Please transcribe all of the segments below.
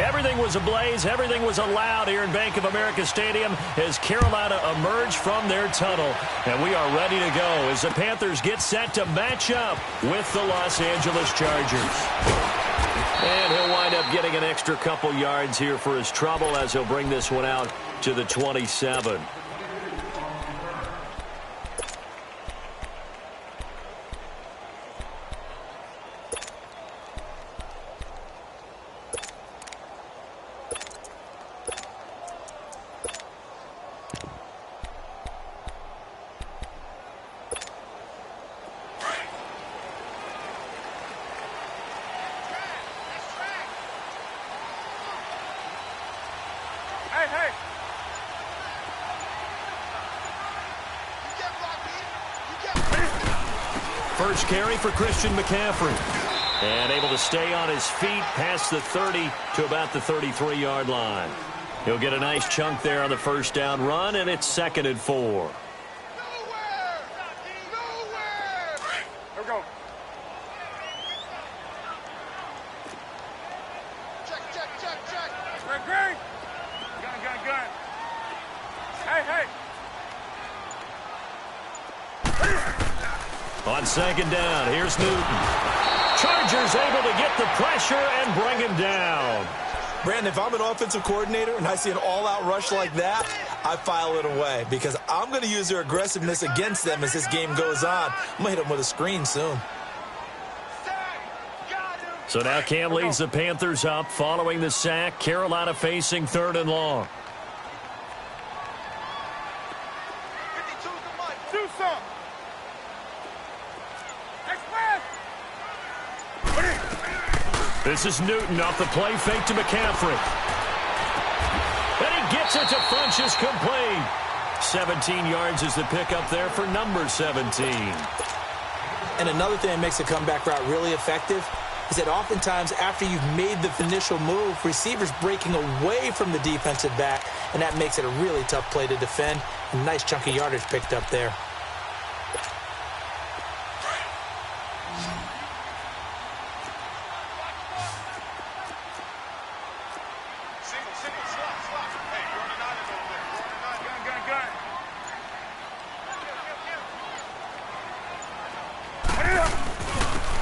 Everything was ablaze. Everything was allowed here in Bank of America Stadium as Carolina emerged from their tunnel. And we are ready to go as the Panthers get set to match up with the Los Angeles Chargers. And he'll wind up getting an extra couple yards here for his trouble as he'll bring this one out to the 27. First carry for Christian McCaffrey. And able to stay on his feet past the 30 to about the 33-yard line. He'll get a nice chunk there on the first down run, and it's 2nd and 4. Nowhere! Here we go. Check. Greg. Gun. Hey. On 2nd down, here's Newton. Chargers able to get the pressure and bring him down. Brandon, if I'm an offensive coordinator and I see an all-out rush like that, I file it away because I'm going to use their aggressiveness against them as this game goes on. I'm going to hit them with a screen soon. So now Cam leads the Panthers up following the sack. Carolina facing 3rd and long. Do something. This is Newton off the play fake to McCaffrey. And he gets it to Funchess complete. 17 yards is the pickup there for number 17. And another thing that makes a comeback route really effective is that oftentimes after you've made the initial move, receivers breaking away from the defensive back, and that makes it a really tough play to defend. A nice chunky yardage picked up there.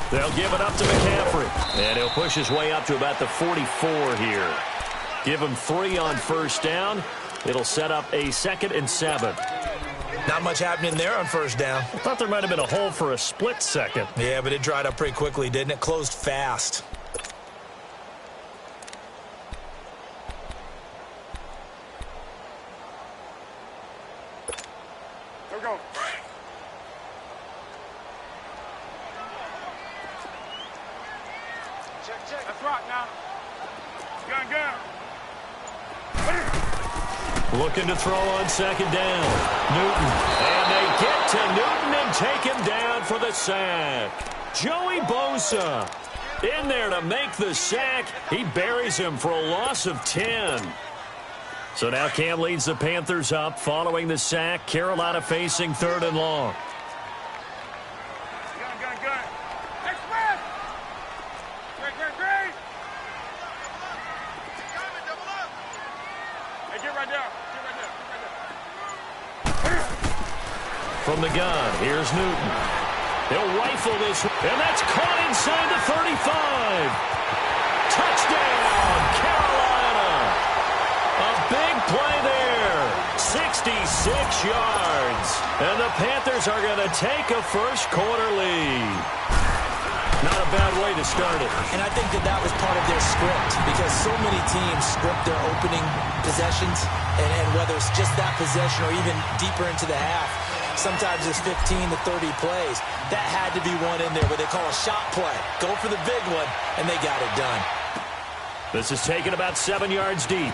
They'll give it up to McCaffrey. And he'll push his way up to about the 44 here. Give him 3 on first down. It'll set up a 2nd and 7. Not much happening there on first down. I thought there might have been a hole for a split second. Yeah, but it dried up pretty quickly, didn't it? Closed fast. Here we go. Check. That's right now. Gun. Looking to throw on 2nd down. Newton. And they get to Newton and take him down for the sack. Joey Bosa in there to make the sack. He buries him for a loss of 10. So now Cam leads the Panthers up following the sack. Carolina facing 3rd and long. Gun. Express! Great. Double up. Hey, get right there. From the gun, here's Newton. He'll rifle this, and that's caught inside the 35. Touchdown, Carolina. A big play there. 66 yards. And the Panthers are going to take a first-quarter lead. Not a bad way to start it. And I think that was part of their script because so many teams script their opening possessions, and whether it's just that possession or even deeper into the half, sometimes it's 15 to 30 plays. That had to be one in there where they call a shot play. Go for the big one, and they got it done. This is taken about 7 yards deep.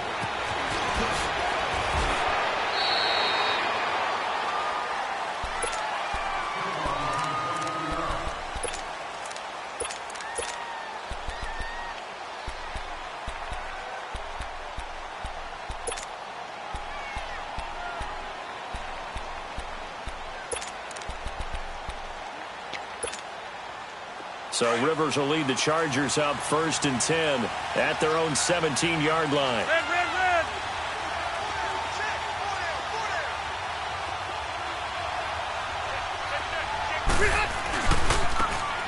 So Rivers will lead the Chargers up 1st and 10 at their own 17-yard line. Red, red, red.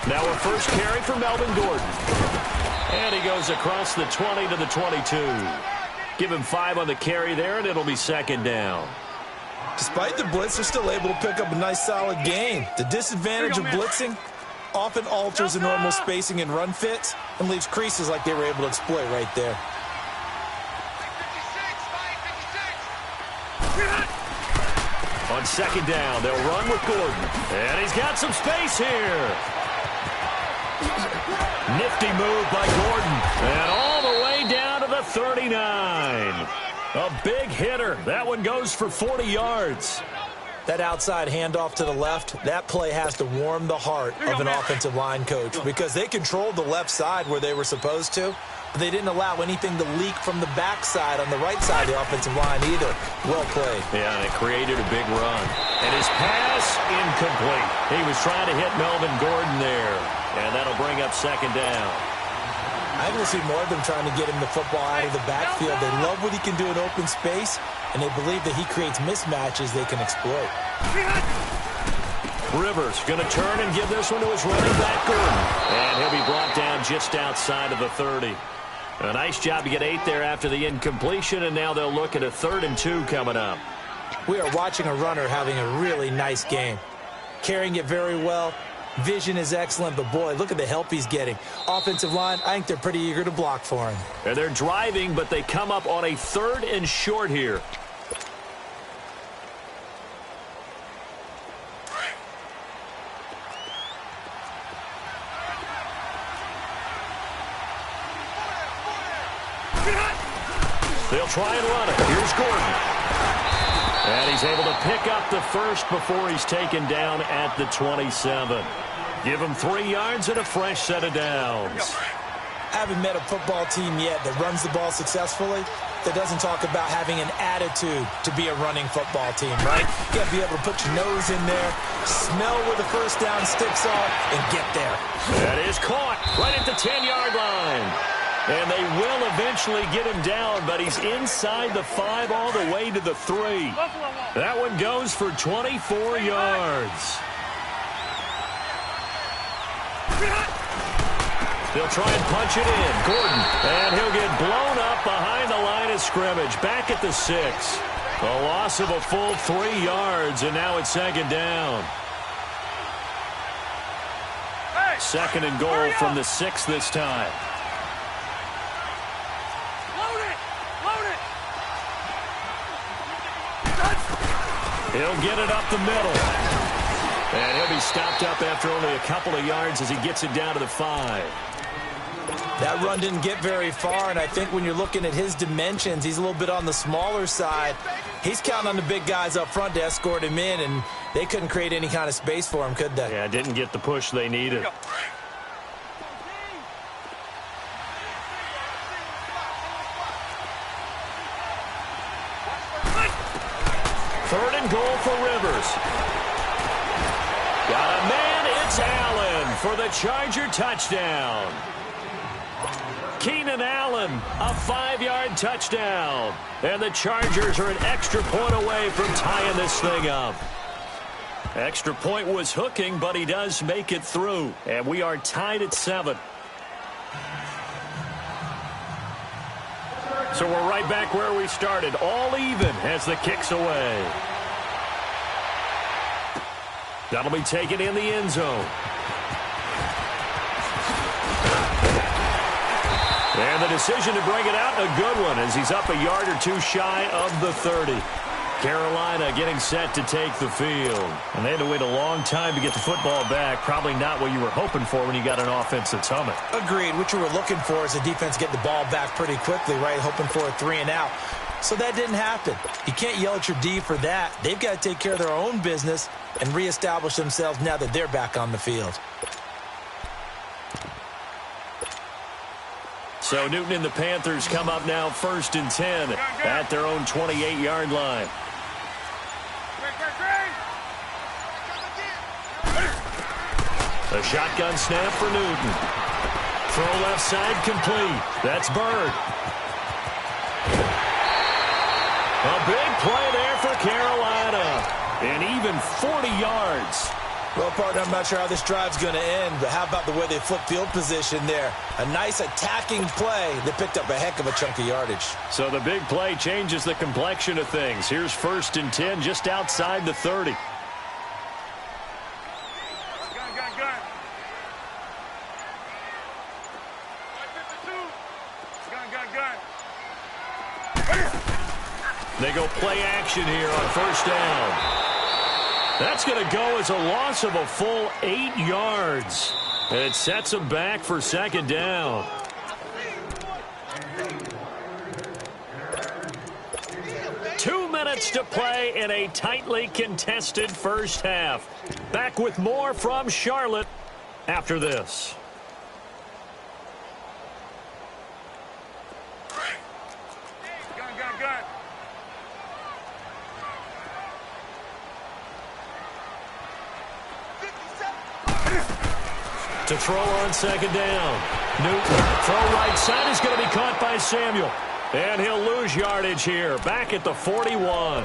Now a first carry for Melvin Gordon. And he goes across the 20 to the 22. Give him 5 on the carry there, and it'll be 2nd down. Despite the blitz, they're still able to pick up a nice, solid gain. The disadvantage of blitzing often alters the normal spacing and run fits and leaves creases like they were able to exploit right there. On 2nd down, they'll run with Gordon. And he's got some space here. Nifty move by Gordon. And all the way down to the 39. A big hitter. That one goes for 40 yards. That outside handoff to the left, that play has to warm the heart of an offensive line coach because they controlled the left side where they were supposed to, but they didn't allow anything to leak from the backside on the right side of the offensive line either. Well played. Yeah, and it created a big run. And his pass incomplete. He was trying to hit Melvin Gordon there, and that'll bring up 2nd down. I think we'll see more of them trying to get him the football out of the backfield. They love what he can do in open space, and they believe that he creates mismatches they can exploit. Rivers going to turn and give this one to his running back, Gordon. And he'll be brought down just outside of the 30. A nice job to get 8 there after the incompletion, and now they'll look at a 3rd and 2 coming up. We are watching a runner having a really nice game. Carrying it very well. Vision is excellent, but boy, look at the help he's getting. Offensive line, I think they're pretty eager to block for him. And they're driving, but they come up on a 3rd and short here. They'll try and run it. Here's Gordon. And he's able to pick up the first before he's taken down at the 27. Give him 3 yards and a fresh set of downs. I haven't met a football team yet that runs the ball successfully that doesn't talk about having an attitude to be a running football team, right? You got to be able to put your nose in there, smell where the first down sticks are, and get there. That is caught right at the 10-yard line. And they will eventually get him down, but he's inside the 5 all the way to the 3. That one goes for 24 yards. They'll try and punch it in. Gordon, and he'll get blown up behind the line of scrimmage, back at the 6. A loss of a full 3 yards, and now it's 2nd down. 2nd and goal from the 6 this time. He'll get it up the middle. And he'll be stopped up after only a couple of yards as he gets it down to the 5. That run didn't get very far, and I think when you're looking at his dimensions, he's a little bit on the smaller side. He's counting on the big guys up front to escort him in, and they couldn't create any kind of space for him, could they? Yeah, didn't get the push they needed. Third and goal for Rivers. Got a man, it's Allen for the Charger touchdown. Keenan Allen, a 5-yard touchdown. And the Chargers are an extra point away from tying this thing up. Extra point was hooking, but he does make it through. And we are tied at 7. So we're right back where we started, all even as the kick's away. That'll be taken in the end zone. And the decision to bring it out, a good one, as he's up a yard or 2 shy of the 30. Carolina getting set to take the field. And they had to wait a long time to get the football back. Probably not what you were hoping for when you got an offense that's humming. Agreed. What you were looking for is the defense get the ball back pretty quickly, right? Hoping for a 3 and out. So that didn't happen. You can't yell at your D for that. They've got to take care of their own business and reestablish themselves now that they're back on the field. So Newton and the Panthers come up now 1st and 10 at their own 28-yard line. A shotgun snap for Newton. Throw left side complete. That's Bird. A big play there for Carolina. And even 40 yards. Well, partner, I'm not sure how this drive's going to end, but how about the way they flip field position there? A nice attacking play. They picked up a heck of a chunk of yardage. So the big play changes the complexion of things. Here's 1st and 10 just outside the 30. Gun. They go play action here on 1st down. That's going to go as a loss of a full 8 yards. And it sets them back for 2nd down. Two minutes to play in a tightly contested first half. Back with more from Charlotte after this. Gun. To throw on 2nd down. Newton, throw right side is going to be caught by Samuel. And he'll lose yardage here, back at the 41.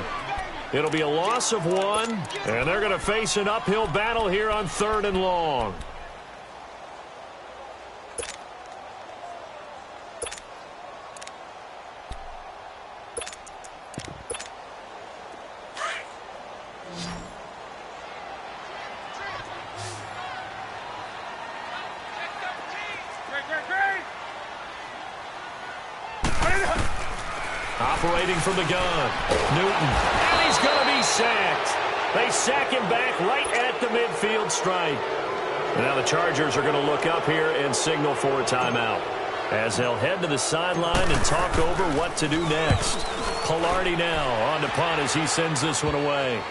It'll be a loss of 1, and they're going to face an uphill battle here on 3rd and long. Operating from the gun, Newton, and he's going to be sacked. They sack him back right at the midfield stripe. And now the Chargers are going to look up here and signal for a timeout, as they'll head to the sideline and talk over what to do next. Pilardi now on the punt as he sends this one away.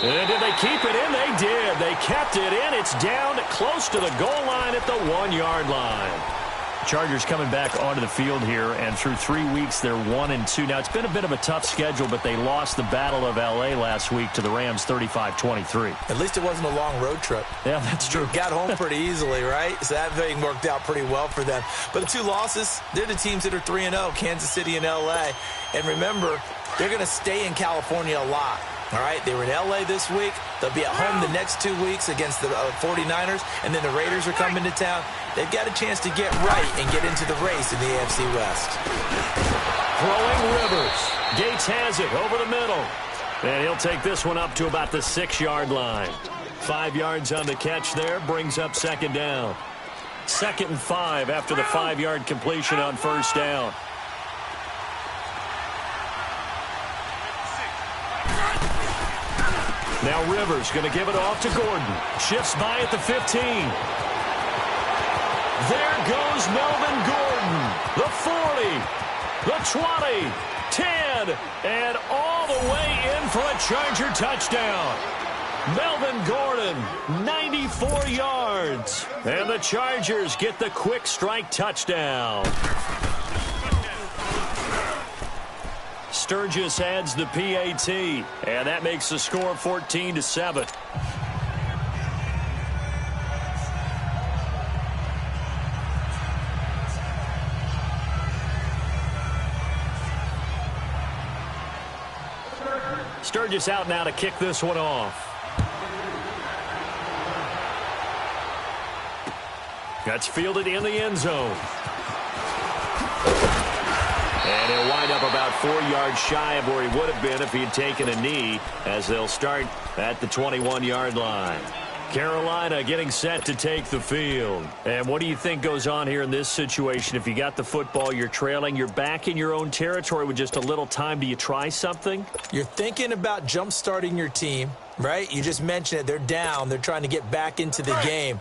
And did they keep it in? They did. They kept it in. It's down close to the goal line at the 1-yard line. Chargers coming back onto the field here, and through 3 weeks, they're 1-2. Now, it's been a bit of a tough schedule, but they lost the Battle of L.A. last week to the Rams 35-23. At least it wasn't a long road trip. Yeah, that's true. Got home pretty easily, right? So that thing worked out pretty well for them. But the 2 losses, they're the teams that are 3-0, Kansas City and L.A. And remember, they're going to stay in California a lot. All right, they were in L.A. this week. They'll be at home the next 2 weeks against the 49ers, and then the Raiders are coming to town. They've got a chance to get right and get into the race in the AFC West. Throwing Rivers. Gates has it over the middle. And he'll take this one up to about the 6-yard line. 5 yards on the catch there, brings up 2nd down. 2nd and 5 after the 5-yard completion on 1st down. Now Rivers going to give it off to Gordon. Shifts by at the 15. There goes Melvin Gordon. The 40, the 20, 10, and all the way in for a Charger touchdown. Melvin Gordon, 94 yards. And the Chargers get the quick strike touchdown. Sturgis adds the PAT, and that makes the score 14-7. Sturgis out now to kick this one off. That's fielded in the end zone. And he'll wind up about 4 yards shy of where he would have been if he had taken a knee, as they'll start at the 21-yard line. Carolina getting set to take the field. And what do you think goes on here in this situation? If you got the football, you're trailing, you're back in your own territory with just a little time. Do you try something? You're thinking about jump-starting your team, right? You just mentioned it. They're down. They're trying to get back into the game.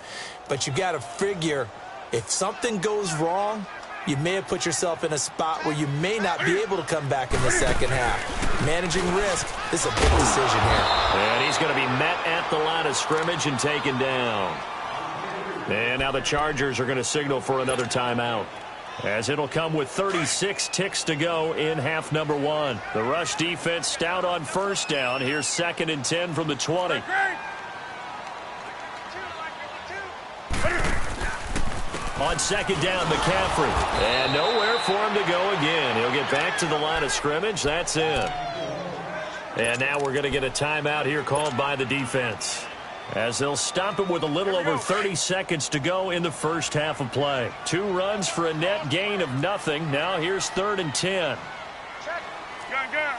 But you got to figure, if something goes wrong, you may have put yourself in a spot where you may not be able to come back in the second half. Managing risk is a big decision here. And he's going to be met at the line of scrimmage and taken down. And now the Chargers are going to signal for another timeout, as it'll come with 36 ticks to go in half number 1. The rush defense stout on 1st down. Here's 2nd and 10 from the 20. On second down, McCaffrey. And nowhere for him to go again. He'll get back to the line of scrimmage. That's in. And now we're going to get a timeout here called by the defense, as they'll stop it with a little over 30 seconds to go in the first half of play. 2 runs for a net gain of nothing. Now here's 3rd and 10. Gun.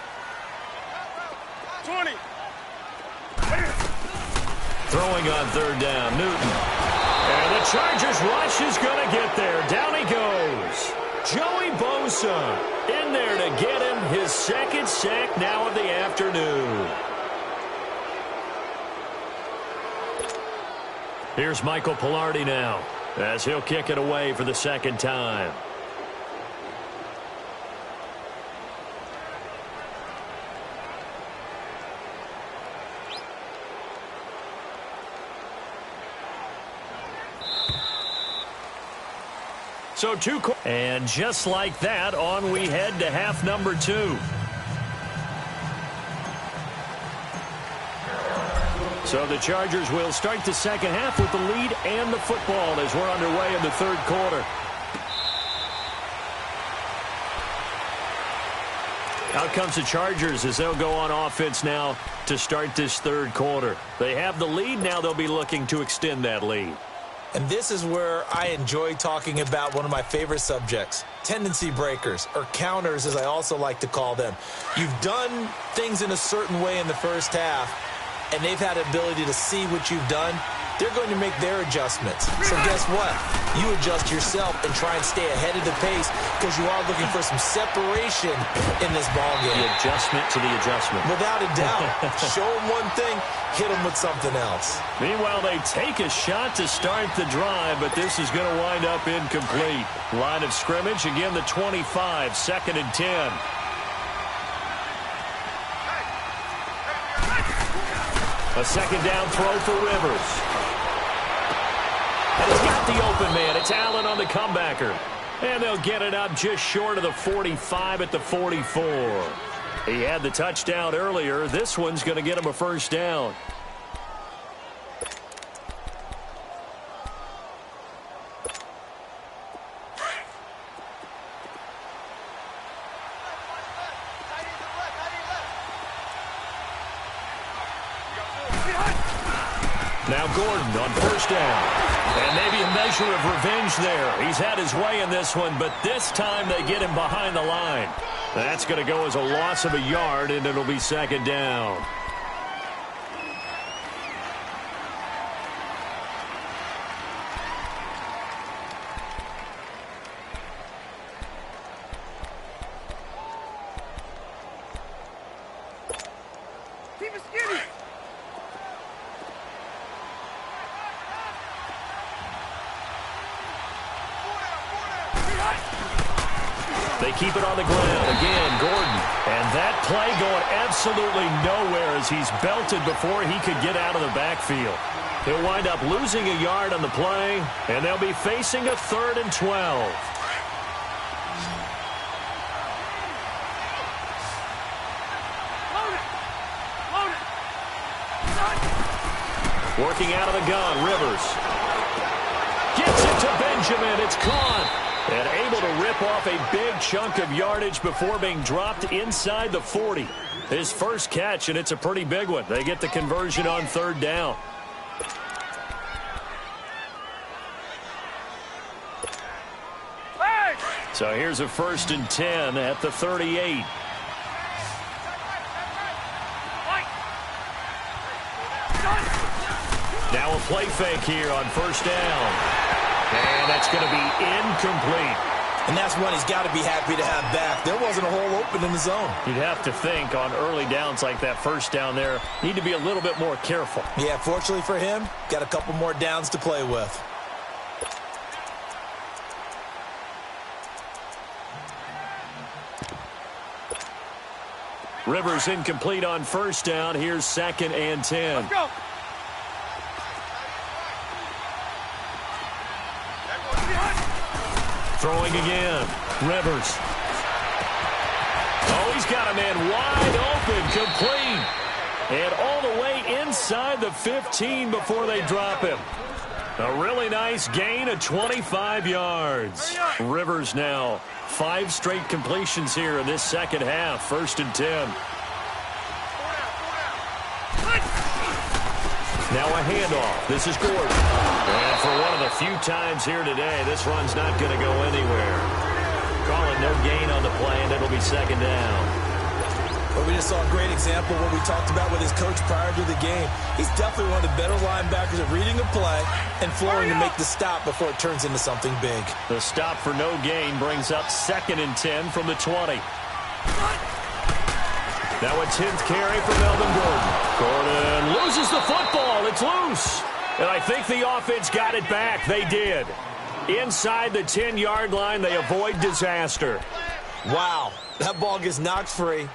20. Throwing on 3rd down, Newton. And the Chargers rush is going to get there. Down he goes. Joey Bosa in there to get him his 2nd sack now of the afternoon. Here's Michael Pilardi now, as he'll kick it away for the 2nd time. So and just like that, on we head to half number 2. So the Chargers will start the second half with the lead and the football as we're underway in the 3rd quarter. Out comes the Chargers as they'll go on offense now to start this 3rd quarter. They have the lead. Now they'll be looking to extend that lead. And this is where I enjoy talking about one of my favorite subjects, tendency breakers, or counters as I also like to call them. You've done things in a certain way in the first half, and they've had the ability to see what you've done. They're going to make their adjustments. So guess what? You adjust yourself and try and stay ahead of the pace because you are looking for some separation in this ballgame. The adjustment to the adjustment. Without a doubt. Show them one thing, hit them with something else. Meanwhile, they take a shot to start the drive, but this is going to wind up incomplete. Line of scrimmage, again the 25, 2nd and 10. A 2nd down throw for Rivers. And he's got the open man. It's Allen on the comebacker. And they'll get it up just short of the 45 at the 44. He had the touchdown earlier. This one's going to get him a 1st down. Now Gordon on 1st down. And maybe a measure of revenge there. He's had his way in this one, but this time they get him behind the line. That's going to go as a loss of a yard, and it'll be 2nd down. Keep it skinny. They keep it on the ground. Again, Gordon. And that play going absolutely nowhere as he's belted before he could get out of the backfield. He'll wind up losing a yard on the play, and they'll be facing a 3rd and 12. Working out of the gun, Rivers. Gets it to Benjamin. It's caught. And able to rip off a big chunk of yardage before being dropped inside the 40. His first catch, and it's a pretty big one. They get the conversion on 3rd down. Hey! So here's a 1st and 10 at the 38. Now a play fake here on 1st down. And that's going to be incomplete. And that's one he's got to be happy to have back. There wasn't a hole open in the zone. You'd have to think on early downs like that 1st down there, need to be a little bit more careful. Yeah, fortunately for him, got a couple more downs to play with. Rivers incomplete on 1st down. Here's 2nd and 10. Let's go. Throwing again. Rivers. Oh, he's got a man wide open, complete. And all the way inside the 15 before they drop him. A really nice gain of 25 yards. Rivers now 5 straight completions here in this second half. 1st and 10. Now a handoff. This is Gordon. And for one of the few times here today, this run's not going to go anywhere. Calling no gain on the play, and it'll be 2nd down. Well, we just saw a great example of what we talked about with his coach prior to the game. He's definitely one of the better linebackers at reading a play and flowing to make the stop before it turns into something big. The stop for no gain brings up 2nd and 10 from the 20. Now a 10th carry for Melvin Gordon. Gordon loses the football. It's loose. And I think the offense got it back. They did. Inside the 10-yard line, they avoid disaster. Wow, that ball gets knocked free,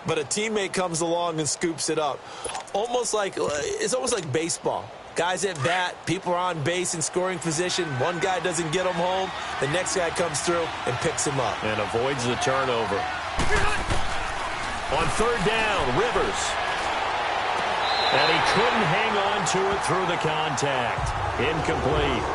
but a teammate comes along and scoops it up. It's almost like baseball. Guys at bat, people are on base in scoring position. One guy doesn't get him home. The next guy comes through and picks him up. And avoids the turnover. On 3rd down, Rivers. And he couldn't hang on to it through the contact. Incomplete.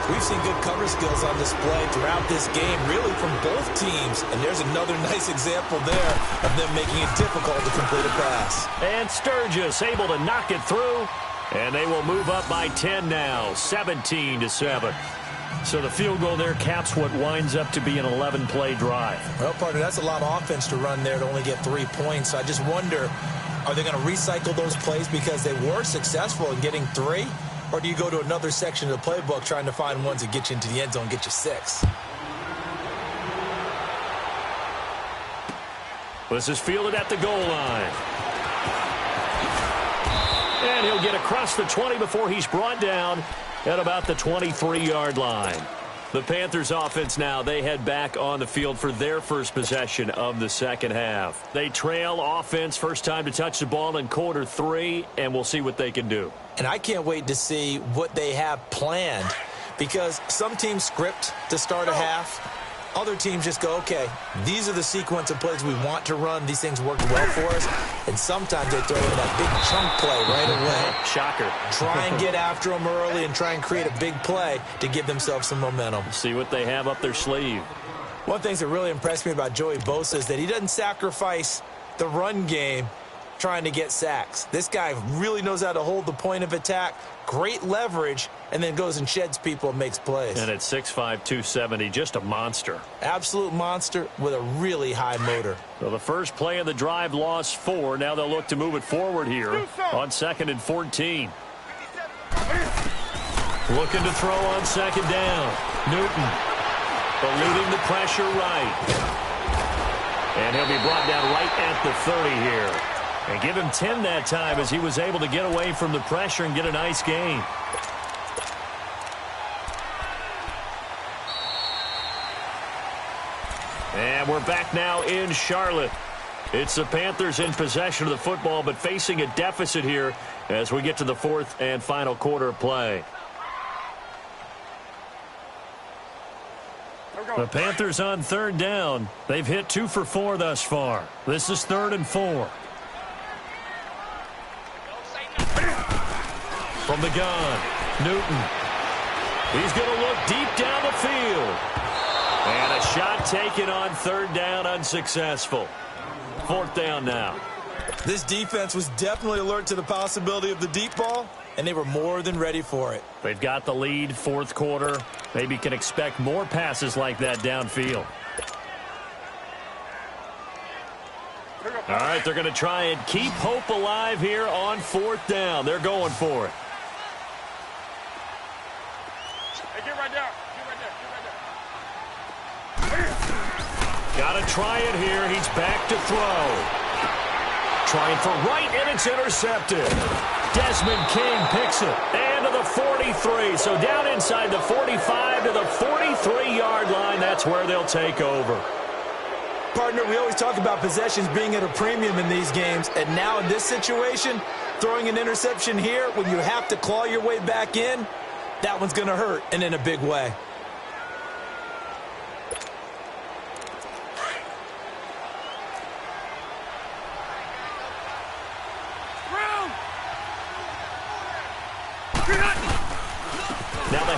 We've seen good cover skills on display throughout this game, really from both teams. And there's another nice example there of them making it difficult to complete a pass. And Sturgis able to knock it through. And they will move up by 10 now, 17-7. So the field goal there caps what winds up to be an 11-play drive. Well, partner, that's a lot of offense to run there to only get 3 points. So I just wonder, are they going to recycle those plays because they were successful in getting 3? Or do you go to another section of the playbook trying to find ones that get you into the end zone and get you 6? This is fielded at the goal line. And he'll get across the 20 before he's brought down at about the 23-yard line. The Panthers offense now, they head back on the field for their first possession of the second half. They trail offense, first time to touch the ball in quarter 3, and we'll see what they can do. And I can't wait to see what they have planned, because some teams script to start a half. Other teams just go, okay, these are the sequence of plays we want to run. These things worked well for us. And sometimes they throw in that big chunk play right away. Shocker. Try and get after them early and try and create a big play to give themselves some momentum. See what they have up their sleeve. One thing that really impressed me about Joey Bosa is that he doesn't sacrifice the run game trying to get sacks. This guy really knows how to hold the point of attack, great leverage, and then goes and sheds people and makes plays. And at 6'5", 270, just a monster. Absolute monster with a really high motor. So the first play of the drive lost 4. Now they'll look to move it forward here on 2nd and 14. Looking to throw on 2nd down. Newton eluding the pressure right. And he'll be brought down right at the 30 here. And give him 10 that time as he was able to get away from the pressure and get a nice gain. And we're back now in Charlotte. It's the Panthers in possession of the football, but facing a deficit here as we get to the 4th and final quarter of play. The Panthers on 3rd down. They've hit 2 for 4 thus far. This is 3rd and 4. From the gun, Newton. He's going to look deep down the field. And a shot taken on 3rd down, unsuccessful. 4th down now. This defense was definitely alert to the possibility of the deep ball, and they were more than ready for it. They've got the lead, 4th quarter. Maybe can expect more passes like that downfield. All right, they're going to try and keep hope alive here on 4th down. They're going for it. Hey, get right there. Got to try it here. He's back to throw. Trying for right, and it's intercepted. Desmond King picks it. And to the 43. So down inside the 45 to the 43-yard line. That's where they'll take over. Partner, we always talk about possessions being at a premium in these games. And now in this situation, throwing an interception here when you have to claw your way back in, that one's going to hurt, and in a big way.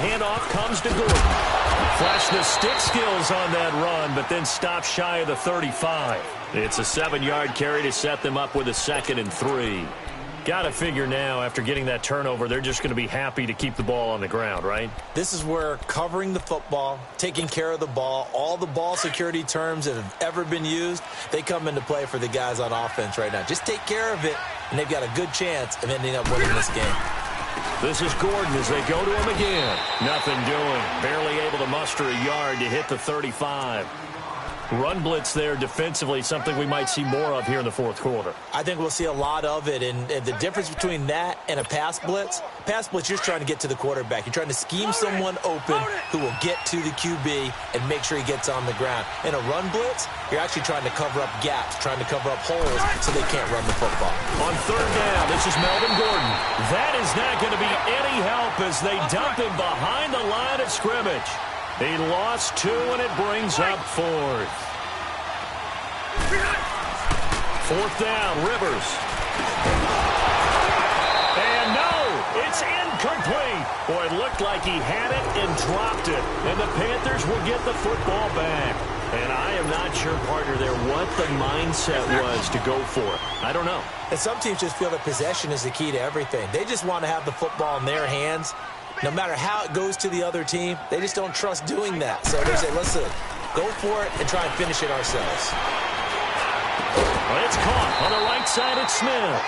handoff comes to Gordon. Flashed the stick skills on that run, but then stopped shy of the 35. It's a 7-yard carry to set them up with a 2nd and 3. Got to figure now, after getting that turnover, they're just going to be happy to keep the ball on the ground, right? This is where covering the football, taking care of the ball, all the ball security terms that have ever been used, they come into play for the guys on offense right now. Just take care of it, and they've got a good chance of ending up winning this game. This is Gordon as they go to him again. Nothing doing. Barely able to muster a yard to hit the 35. Run blitz there defensively, something we might see more of here in the fourth quarter. I think we'll see a lot of it, and the difference between that and a pass blitz, you're just trying to get to the quarterback. You're trying to scheme someone open who will get to the QB and make sure he gets on the ground. In a run blitz, you're actually trying to cover up gaps, trying to cover up holes so they can't run the football. On 3rd down, this is Melvin Gordon. That is not going to be any help as they dump him behind the line of scrimmage. He lost 2, and it brings up 4th. 4th down, Rivers. And no, it's incomplete. Boy, it looked like he had it and dropped it. And the Panthers will get the football back. And I am not sure, partner, there what the mindset was to go for it. I don't know. And some teams just feel that possession is the key to everything. They just want to have the football in their hands. No matter how it goes to the other team, they just don't trust doing that. So they say, listen, go for it and try and finish it ourselves. Well, it's caught on the right side at Smith.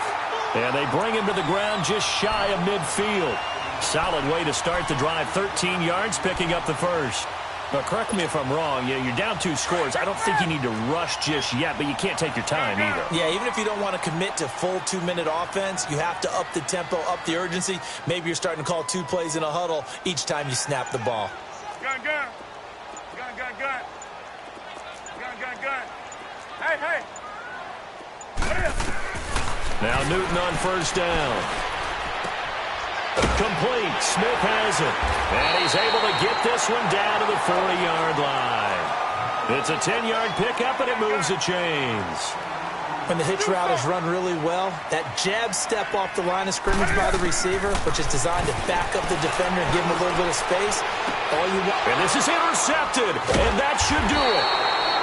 And they bring him to the ground just shy of midfield. Solid way to start the drive. 13 yards, picking up the first. But correct me if I'm wrong. You're down 2 scores. I don't think you need to rush just yet, but you can't take your time either. Yeah, even if you don't want to commit to full 2-minute offense, you have to up the tempo, up the urgency. Maybe you're starting to call 2 plays in a huddle each time you snap the ball. Gun, gun. Gun, gun, gun. Gun, gun, gun. Hey, hey. Now Newton on 1st down. Complete. Smith has it. And he's able to get this one down to the 40-yard line. It's a 10-yard pickup, and it moves the chains. When the hitch route is run really well, that jab step off the line of scrimmage by the receiver, which is designed to back up the defender and give him a little bit of space, all you want. And this is intercepted, and that should do it.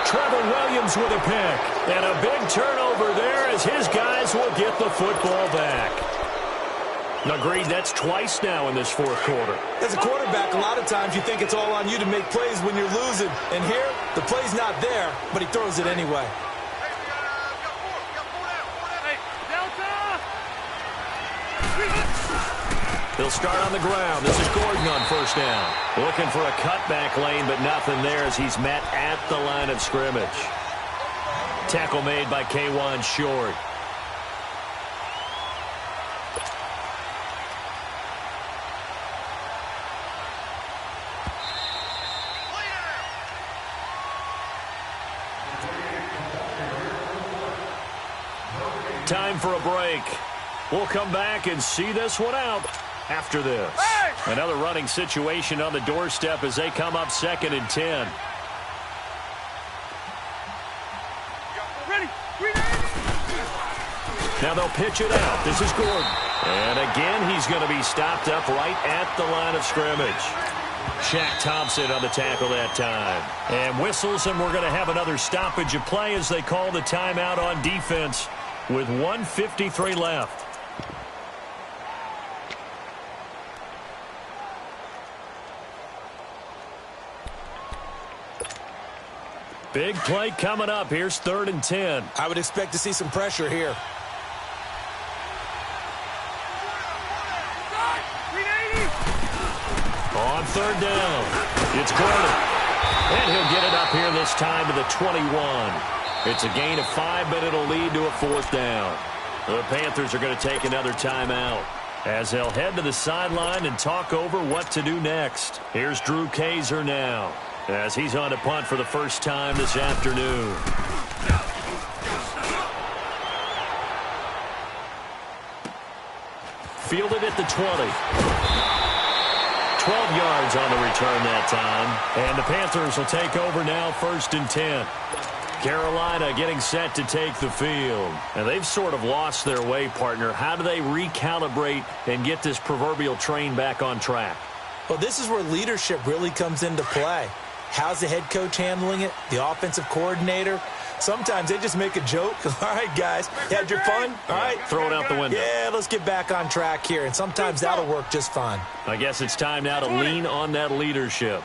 Trevor Williams with a pick. And a big turnover there as his guys will get the football back. Agreed, that's twice now in this fourth quarter. As a quarterback, a lot of times you think it's all on you to make plays when you're losing. And here, the play's not there, but he throws it anyway. He'll start on the ground. This is Gordon on 1st down. Looking for a cutback lane, but nothing there as he's met at the line of scrimmage. Tackle made by K'Wan Short. Time for a break. We'll come back and see this one out after this. Hey! Another running situation on the doorstep as they come up 2nd and 10. Ready. Now they'll pitch it out. This is Gordon. And again, he's going to be stopped up right at the line of scrimmage. Shaq Thompson on the tackle that time. And whistles, and we're going to have another stoppage of play as they call the timeout on defense with 1:53 left. Big play coming up. Here's 3rd and 10. I would expect to see some pressure here. On 3rd down, it's Gordon. And he'll get it up here this time to the 21. It's a gain of 5, but it'll lead to a 4th down. The Panthers are going to take another timeout as they'll head to the sideline and talk over what to do next. Here's Drew Kaiser now as he's on to punt for the first time this afternoon. Fielded at the 20. 12 yards on the return that time. And the Panthers will take over now 1st and 10. Carolina getting set to take the field. And they've sort of lost their way, partner. How do they recalibrate and get this proverbial train back on track? Well, this is where leadership really comes into play. How's the head coach handling it? The offensive coordinator? Sometimes they just make a joke. All right, guys, you had your fun? All right. Throw it out the window. Yeah, let's get back on track here, and sometimes that'll work just fine. I guess it's time now to lean on that leadership.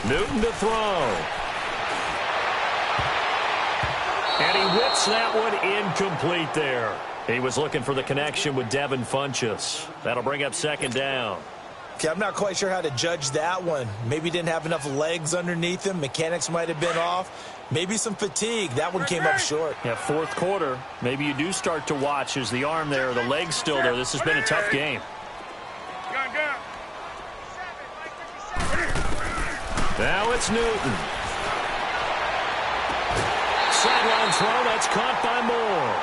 Newton to throw. And he whips that one incomplete there. He was looking for the connection with Devin Funchess. That'll bring up second down. Okay, I'm not quite sure how to judge that one. Maybe didn't have enough legs underneath him. Mechanics might have been off. Maybe some fatigue. That one came up short. Yeah, fourth quarter. Maybe you do start to watch. Is the arm there, the leg's still there? This has been a tough game. Now it's Newton. Sideline throw, that's caught by Moore.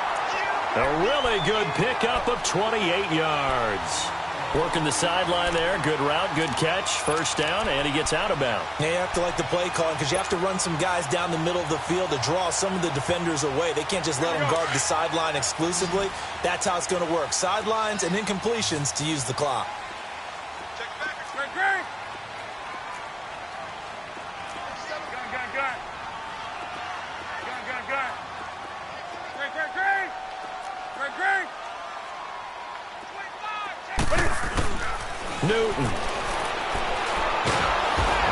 A really good pickup of 28 yards. Working the sideline there. Good route, good catch. First down, and he gets out of bounds. Yeah, you have to like the play calling because you have to run some guys down the middle of the field to draw some of the defenders away. They can't just let them guard the sideline exclusively. That's how it's going to work. Sidelines and incompletions to use the clock. Newton.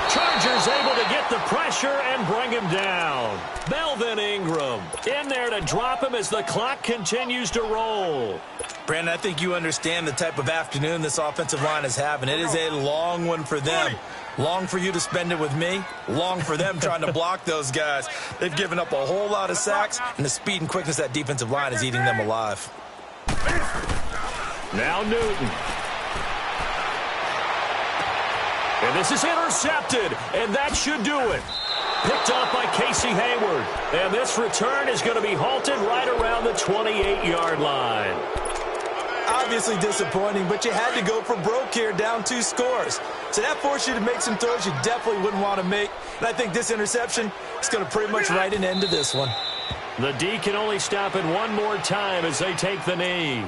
Chargers able to get the pressure and bring him down. Melvin Ingram in there to drop him as the clock continues to roll. Brandon, I think you understand the type of afternoon this offensive line is having. It is a long one for them. Long for you to spend it with me. Long for them trying to block those guys. They've given up a whole lot of sacks, and the speed and quickness of that defensive line is eating them alive. Now Newton. And this is intercepted, and that should do it. Picked off by Casey Hayward. And this return is going to be halted right around the 28-yard line. Obviously disappointing, but you had to go for broke here, down 2 scores. So that forced you to make some throws you definitely wouldn't want to make. And I think this interception is going to pretty much write an end to this one. The D can only stop it one more time as they take the knee.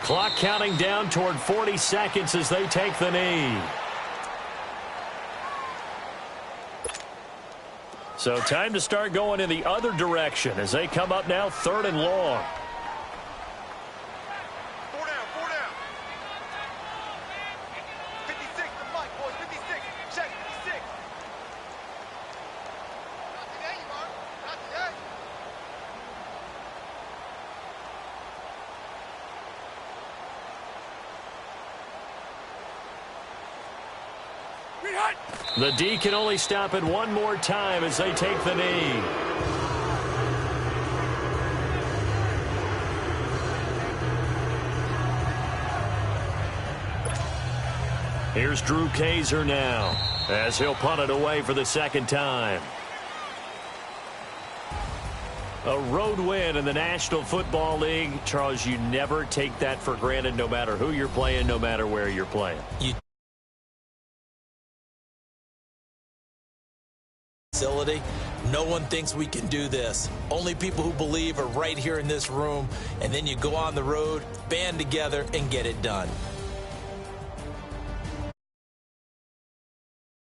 Clock counting down toward 40 seconds as they take the knee. So time to start going in the other direction as they come up now 3rd and long. 4 down, 4 down. 56, the mic, boys, 56. Check, 56. Not today, you are. Not today. The D can only stop it one more time as they take the knee. Here's Drew Kaiser now as he'll punt it away for the second time. A road win in the National Football League. Charles, you never take that for granted no matter who you're playing, no matter where you're playing. No one thinks we can do this. Only people who believe are right here in this room, and then you go on the road, band together, and get it done.